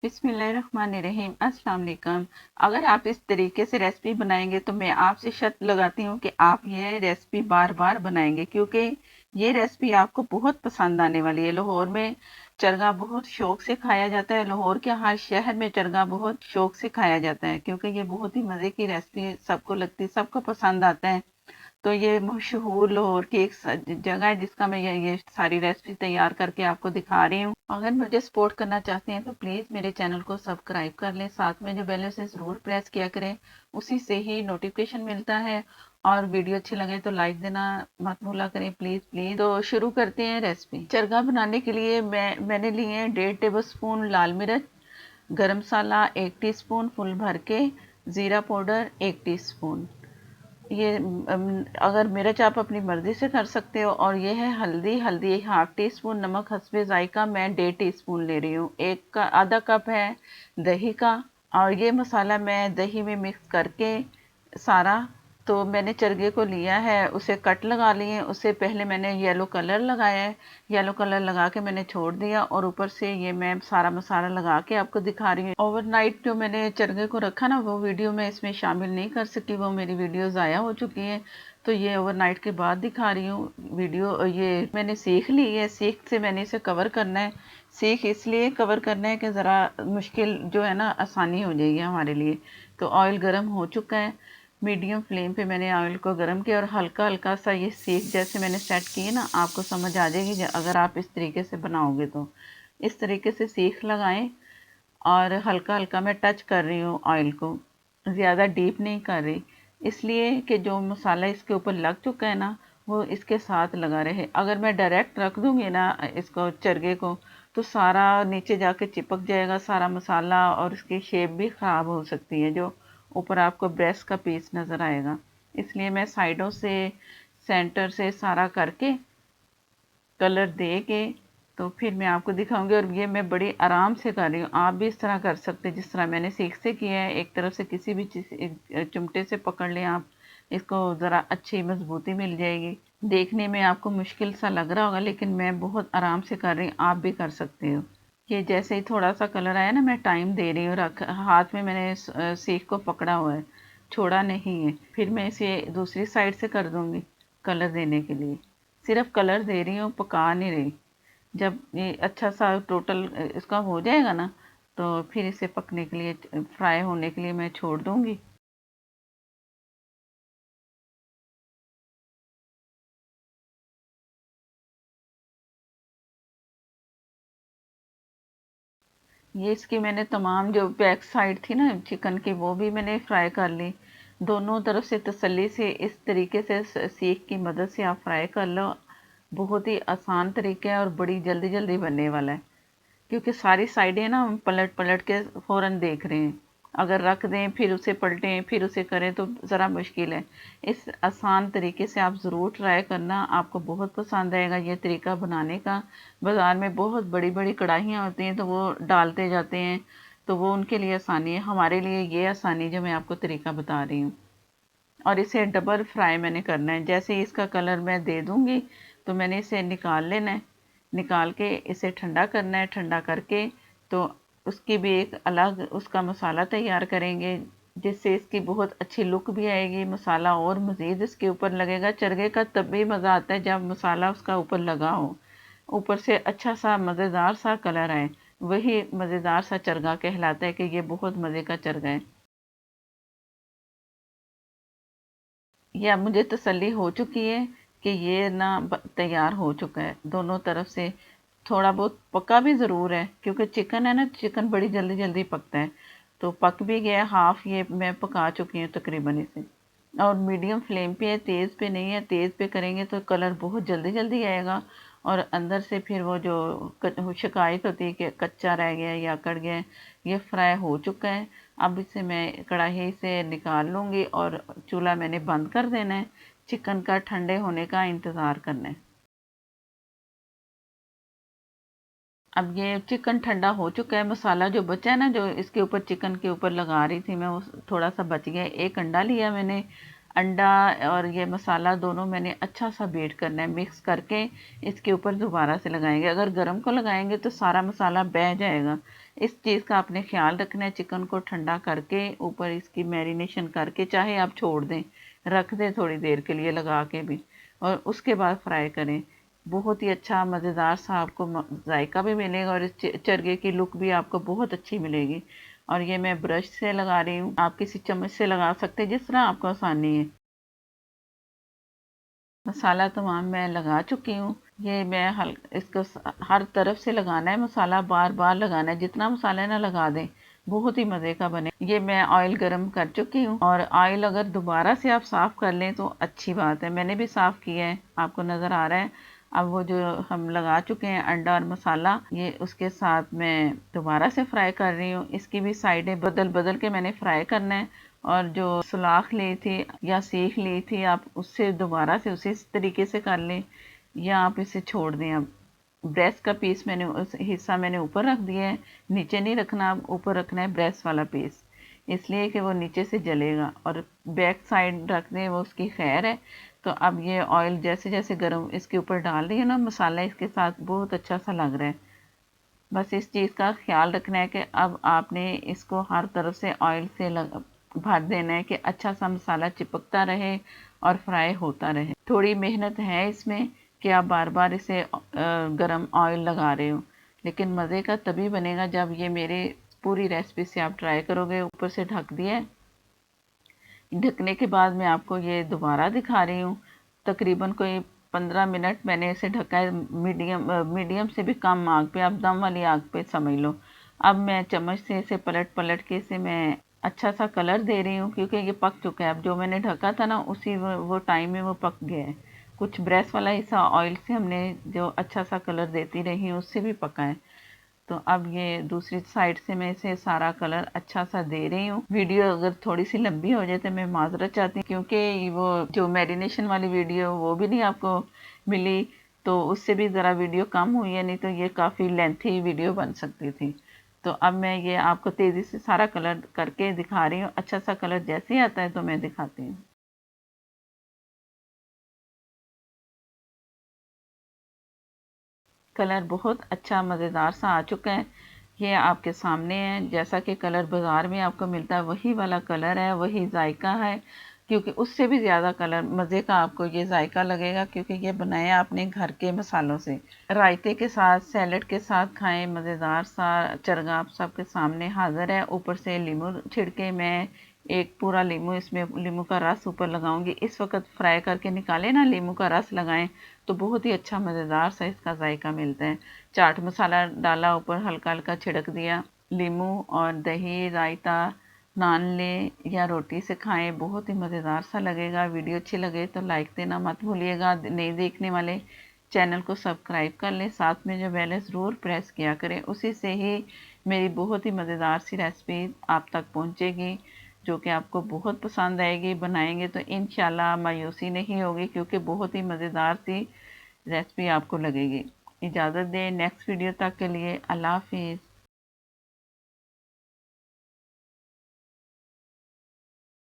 बिस्मिल्लाहिर्रहमानिर्रहीम। अस्सलाम वालेकुम। अगर आप इस तरीके से रेसिपी बनाएंगे तो मैं आपसे शर्त लगाती हूँ कि आप ये रेसिपी बार बार बनाएंगे, क्योंकि ये रेसिपी आपको बहुत पसंद आने वाली है। लाहौर में चरगा बहुत शौक से खाया जाता है। लाहौर के हर शहर में चरगा बहुत शौक से खाया जाता है, क्योंकि ये बहुत ही मज़े की रेसिपी सबको लगती है, सबको पसंद आता है। तो ये मशहूर लाहौर की एक जगह है जिसका मैं ये सारी रेसिपी तैयार करके आपको दिखा रही हूँ। अगर मुझे सपोर्ट करना चाहते हैं तो प्लीज़ मेरे चैनल को सब्सक्राइब कर लें, साथ में जो बेल से ज़रूर प्रेस किया करें, उसी से ही नोटिफिकेशन मिलता है। और वीडियो अच्छी लगे तो लाइक देना मत भूला करें, प्लीज़ प्लीज़। तो शुरू करते हैं रेसिपी। चरगा बनाने के लिए मैंने लिए हैं 1.5 टेबल स्पून लाल मिर्च, गरम मसाला 1 टीस्पून फुल भर के, ज़ीरा पाउडर 1 टीस्पून। ये अगर मिर्च आप अपनी मर्जी से कर सकते हो। और ये है हल्दी, हल्दी 1/2 टीस्पून, नमक हस्बे जायका मैं 1.5 टीस्पून ले रही हूँ। आधा कप है दही का। और ये मसाला मैं दही में मिक्स करके सारा, तो मैंने चरगे को लिया है, उसे कट लगा लिए। उससे पहले मैंने येलो कलर लगाया है, येलो कलर लगा के मैंने छोड़ दिया। और ऊपर से ये मैं सारा मसाला लगा के आपको दिखा रही हूँ। ओवरनाइट जो मैंने चरगे को रखा ना, वो वीडियो मैं इसमें शामिल नहीं कर सकी, वो मेरी वीडियो ज़ाया हो चुकी है। तो ये ओवरनाइट के बाद दिखा रही हूँ वीडियो। ये मैंने सीख ली है, सीख से मैंने इसे कवर करना है। सीख इसलिए कवर करना है कि ज़रा मुश्किल जो है ना आसानी हो जाएगी हमारे लिए। तो ऑयल गर्म हो चुका है, मीडियम फ्लेम पे मैंने ऑयल को गर्म किया और हल्का हल्का सा ये सीख जैसे मैंने सेट किए ना, आपको समझ आ जाएगी अगर आप इस तरीके से बनाओगे तो। इस तरीके से सीख लगाएं और हल्का हल्का मैं टच कर रही हूँ ऑयल को, ज़्यादा डीप नहीं कर रही, इसलिए कि जो मसाला इसके ऊपर लग चुका है ना वो इसके साथ लगा रहे। अगर मैं डायरेक्ट रख दूँगी ना इसको चरगे को, तो सारा नीचे जाके चिपक जाएगा सारा मसाला, और इसकी शेप भी ख़राब हो सकती है। जो ऊपर आपको ब्रेस्ट का पीस नज़र आएगा, इसलिए मैं साइडों से सेंटर से सारा करके कलर दे के तो फिर मैं आपको दिखाऊंगी। और ये मैं बड़ी आराम से कर रही हूँ, आप भी इस तरह कर सकते हैं जिस तरह मैंने सीख से किया है। एक तरफ से किसी भी चीज़ एक चिमटे से पकड़ लें आप, इसको ज़रा अच्छी मजबूती मिल जाएगी। देखने में आपको मुश्किल सा लग रहा होगा, लेकिन मैं बहुत आराम से कर रही हूँ, आप भी कर सकते हो। ये जैसे ही थोड़ा सा कलर आया ना, मैं टाइम दे रही हूँ, रख हाथ में मैंने सीख को पकड़ा हुआ है, छोड़ा नहीं है। फिर मैं इसे दूसरी साइड से कर दूंगी कलर देने के लिए। सिर्फ कलर दे रही हूँ, पका नहीं रही। जब ये अच्छा सा टोटल इसका हो जाएगा ना, तो फिर इसे पकने के लिए, फ्राई होने के लिए मैं छोड़ दूंगी। ये इसकी मैंने तमाम जो बैक साइड थी ना चिकन की, वो भी मैंने फ्राई कर ली। दोनों तरफ से तसल्ली से इस तरीके से सीख की मदद से आप फ्राई कर लो। बहुत ही आसान तरीका है और बड़ी जल्दी जल्दी बनने वाला है, क्योंकि सारी साइडें ना हम पलट पलट के फ़ौरन देख रहे हैं। अगर रख दें फिर उसे पलटें फिर उसे करें तो ज़रा मुश्किल है। इस आसान तरीके से आप ज़रूर ट्राई करना, आपको बहुत पसंद आएगा ये तरीका बनाने का। बाज़ार में बहुत बड़ी बड़ी कढ़ाइयाँ होती हैं तो वो डालते जाते हैं, तो वो उनके लिए आसानी है, हमारे लिए ये आसानी जो मैं आपको तरीका बता रही हूँ। और इसे डबल फ्राई मैंने करना है। जैसे ही इसका कलर मैं दे दूँगी तो मैंने इसे निकाल लेना है। निकाल के इसे ठंडा करना है। ठंडा करके तो उसकी भी एक अलग उसका मसाला तैयार करेंगे, जिससे इसकी बहुत अच्छी लुक भी आएगी। मसाला और मज़ीद इसके ऊपर लगेगा। चरगे का तब भी मज़ा आता है जब मसाला उसका ऊपर लगा हो, ऊपर से अच्छा सा मज़ेदार सा कलर आए। वही मज़ेदार सा चरगा कहलाता है कि ये बहुत मज़े का चरगा है। ये अब मुझे तसल्ली हो चुकी है कि ये ना तैयार हो चुका है दोनों तरफ से। थोड़ा बहुत पका भी ज़रूर है, क्योंकि चिकन है ना, चिकन बड़ी जल्दी जल्दी पकता है। तो पक भी गया हाफ, ये मैं पका चुकी हूँ तकरीबन इसे। और मीडियम फ्लेम पे है, तेज़ पे नहीं है। तेज़ पे करेंगे तो कलर बहुत जल्दी जल्दी आएगा, और अंदर से फिर वो जो शिकायत होती है कि कच्चा रह गया या कट गया है। ये फ्राई हो चुका है। अब इसे मैं कढ़ाई से निकाल लूँगी और चूल्हा मैंने बंद कर देना है। चिकन का ठंडे होने का इंतज़ार करना है। अब ये चिकन ठंडा हो चुका है। मसाला जो बचा है ना, जो इसके ऊपर चिकन के ऊपर लगा रही थी मैं, वो थोड़ा सा बच गया। एक अंडा लिया मैंने। अंडा और ये मसाला दोनों मैंने अच्छा सा बीट करना है, मिक्स करके इसके ऊपर दोबारा से लगाएंगे। अगर गरम को लगाएंगे तो सारा मसाला बह जाएगा, इस चीज़ का आपने ख्याल रखना है। चिकन को ठंडा करके ऊपर इसकी मैरिनेशन करके, चाहे आप छोड़ दें, रख दें थोड़ी देर के लिए लगा के भी, और उसके बाद फ्राई करें। बहुत ही अच्छा मज़ेदार सा आपको जायका भी मिलेगा और इस चरगे की लुक भी आपको बहुत अच्छी मिलेगी। और ये मैं ब्रश से लगा रही हूँ, आप किसी चम्मच से लगा सकते हैं, जिस तरह आपको आसानी है। मसाला तमाम मैं लगा चुकी हूँ। ये मैं इसको हर तरफ से लगाना है, मसाला बार बार लगाना है, जितना मसाला ना लगा दें, बहुत ही मज़े का बने। ये मैं ऑयल गरम कर चुकी हूँ, और ऑयल अगर दोबारा से आप साफ़ कर लें तो अच्छी बात है। मैंने भी साफ़ किया है, आपको नज़र आ रहा है। अब वो जो हम लगा चुके हैं अंडा और मसाला, ये उसके साथ मैं दोबारा से फ्राई कर रही हूँ। इसकी भी साइडें बदल बदल के मैंने फ्राई करना है। और जो सुलाख ली थी या सीख ली थी, आप उससे दोबारा से उसी तरीके से कर लें, या आप इसे छोड़ दें। अब ब्रेस्ट का पीस मैंने हिस्सा मैंने ऊपर रख दिया है, नीचे नहीं रखना, अब ऊपर रखना है ब्रेस्ट वाला पीस, इसलिए कि वो नीचे से जलेगा। और बैक साइड रख दें, वो उसकी खैर है। तो अब ये ऑयल जैसे जैसे गर्म इसके ऊपर डाल रही है ना, मसाला इसके साथ बहुत अच्छा सा लग रहा है। बस इस चीज़ का ख्याल रखना है कि अब आपने इसको हर तरफ से ऑयल से भर देना है कि अच्छा सा मसाला चिपकता रहे और फ्राई होता रहे। थोड़ी मेहनत है इसमें कि आप बार बार इसे गरम ऑयल लगा रहे हो, लेकिन मज़े का तभी बनेगा जब ये मेरे पूरी रेसिपी से आप ट्राई करोगे। ऊपर से ढक दिया है, ढकने के बाद मैं आपको ये दोबारा दिखा रही हूँ। तकरीबन कोई 15 मिनट मैंने इसे ढका है, मीडियम से भी कम आग पे, आप दम वाली आग पे समझ लो। अब मैं चम्मच से इसे पलट पलट के इसे मैं अच्छा सा कलर दे रही हूँ, क्योंकि ये पक चुका है। अब जो मैंने ढका था ना, उसी वो टाइम में वो पक गया है। कुछ ब्रेस्ट वाला हिस्सा ऑयल से हमने जो अच्छा सा कलर देती रही हूँ, उससे भी पका है। तो अब ये दूसरी साइड से मैं इसे सारा कलर अच्छा सा दे रही हूँ। वीडियो अगर थोड़ी सी लंबी हो जाए तो मैं माजरत चाहती हूँ, क्योंकि वो जो मैरिनेशन वाली वीडियो वो भी नहीं आपको मिली, तो उससे भी ज़रा वीडियो कम हुई है, नहीं तो ये काफ़ी लेंथी वीडियो बन सकती थी। तो अब मैं ये आपको तेज़ी से सारा कलर करके दिखा रही हूँ। अच्छा सा कलर जैसे ही आता है तो मैं दिखाती हूँ। कलर बहुत अच्छा मज़ेदार सा आ चुका है। ये आपके सामने है, जैसा कि कलर बाज़ार में आपको मिलता है वही वाला कलर है, वही जायका है। क्योंकि उससे भी ज़्यादा कलर मज़े का आपको ये जायका लगेगा, क्योंकि ये बनाया आपने घर के मसालों से। रायते के साथ, सैलेड के साथ खाएं, मज़ेदार सा चरगा आप सबके सामने हाज़िर है। ऊपर से नींबू छिड़के मैं एक पूरा नींबू, इसमें नींबू का रस ऊपर लगाऊंगी। इस वक्त फ्राई करके निकाले ना, नींबू का रस लगाएं तो बहुत ही अच्छा मज़ेदार सा इसका जायका मिलता है। चाट मसाला डाला ऊपर, हल्का हल्का छिड़क दिया। नींबू और दही रायता नान ले या रोटी से खाएं, बहुत ही मज़ेदार सा लगेगा। वीडियो अच्छी लगे तो लाइक देना मत भूलिएगा। नए देखने वाले चैनल को सब्सक्राइब कर लें, साथ में जो बेल है ज़रूर प्रेस किया करें, उसी से ही मेरी बहुत ही मज़ेदार सी रेसिपी आप तक पहुंचेगी, जो कि आपको बहुत पसंद आएगी। बनाएंगे तो इंशाल्लाह मायूसी नहीं होगी, क्योंकि बहुत ही मज़ेदार सी रेसिपी आपको लगेगी। इजाज़त दें, नेक्स्ट वीडियो तक के लिए अल्लाह हाफिज़।